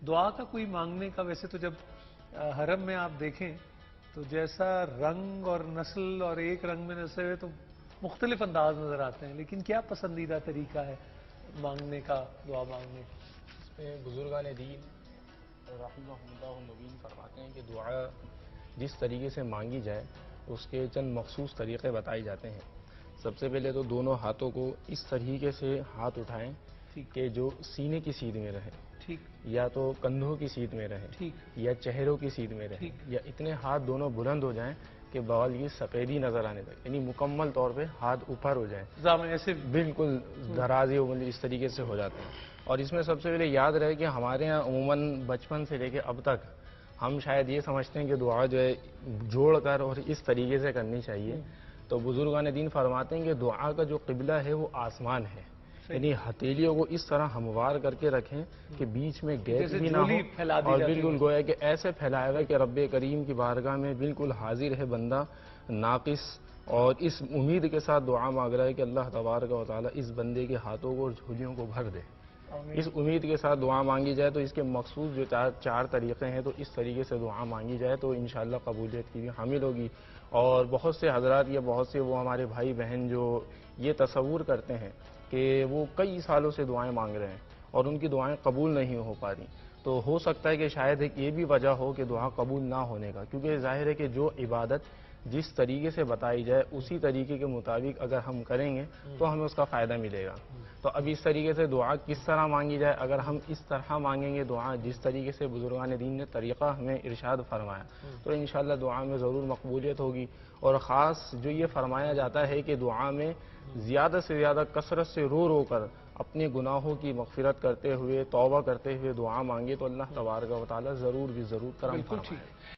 دعا کا کوئی مانگنے کا، ویسے تو جب حرم میں آپ دیکھیں تو جیسا رنگ اور نسل اور ایک رنگ میں نسے ہوئے تو مختلف انداز نظر آتے ہیں، لیکن کیا پسندیدہ طریقہ ہے مانگنے کا، دعا مانگنے کا؟ اس میں بزرگان دین رحمہم اللہ نبین فرماتے ہیں کہ دعا جس طریقے سے مانگی جائے اس کے چند مخصوص طریقے بتائے جاتے ہیں۔ سب سے پہلے تو دونوں ہاتھوں کو اس طریقے سے ہاتھ اٹھائیں کہ جو سینے کی سیدھ میں رہے، ٹھیک، یا تو کندھوں کی سیدھ میں رہے، ٹھیک، یا چہروں کی سیدھ میں رہے، یا اتنے ہاتھ دونوں بلند ہو جائیں کہ بغل کی سفیدی نظر آنے تک، یعنی مکمل طور پہ ہاتھ اوپر ہو جائیں، ایسے بالکل درازی اس طریقے سے ہو جاتے ہیں۔ اور اس میں سب سے پہلے یاد رہے کہ ہمارے یہاں عموماً بچپن سے لے کے اب تک ہم شاید یہ سمجھتے ہیں کہ دعا جو ہے جوڑ کر اور اس طریقے سے کرنی چاہیے، تو بزرگان دین فرماتے ہیں کہ دعا کا جو قبلہ ہے وہ آسمان ہے، یعنی ہتھیلیوں کو اس طرح ہموار کر کے رکھیں کہ بیچ میں گیپ بھی نہ ہو، اور بالکل گویا کہ ایسے پھیلائے گا کہ رب کریم کی بارگاہ میں بالکل حاضر ہے بندہ ناقص، اور اس امید کے ساتھ دعا مانگ رہا ہے کہ اللہ تبارک و تعالیٰ اس بندے کے ہاتھوں کو اور جھولیوں کو بھر دے۔ اس امید کے ساتھ دعا مانگی جائے تو اس کے مخصوص جو چار طریقے ہیں، تو اس طریقے سے دعا مانگی جائے تو انشاءاللہ قبولیت کی بھی حامل ہوگی۔ اور بہت سے حضرات یا بہت سے وہ ہمارے بھائی بہن جو یہ تصور کرتے ہیں کہ وہ کئی سالوں سے دعائیں مانگ رہے ہیں اور ان کی دعائیں قبول نہیں ہو پا رہی، تو ہو سکتا ہے کہ شاید ایک یہ بھی وجہ ہو کہ دعا قبول نہ ہونے کا، کیونکہ ظاہر ہے کہ جو عبادت جس طریقے سے بتائی جائے اسی طریقے کے مطابق اگر ہم کریں گے تو ہمیں اس کا فائدہ ملے گا۔ تو اب اس طریقے سے دعا کس طرح مانگی جائے، اگر ہم اس طرح مانگیں گے دعا جس طریقے سے بزرگان دین نے طریقہ ہمیں ارشاد فرمایا، تو انشاءاللہ دعا میں ضرور مقبولیت ہوگی۔ اور خاص جو یہ فرمایا جاتا ہے کہ دعا میں زیادہ سے زیادہ کثرت سے رو رو کر اپنے گناہوں کی مغفرت کرتے ہوئے، توبہ کرتے ہوئے دعا مانگے تو اللہ تبارک و تعالیٰ ضرور بھی ضرور کرم فرمائے۔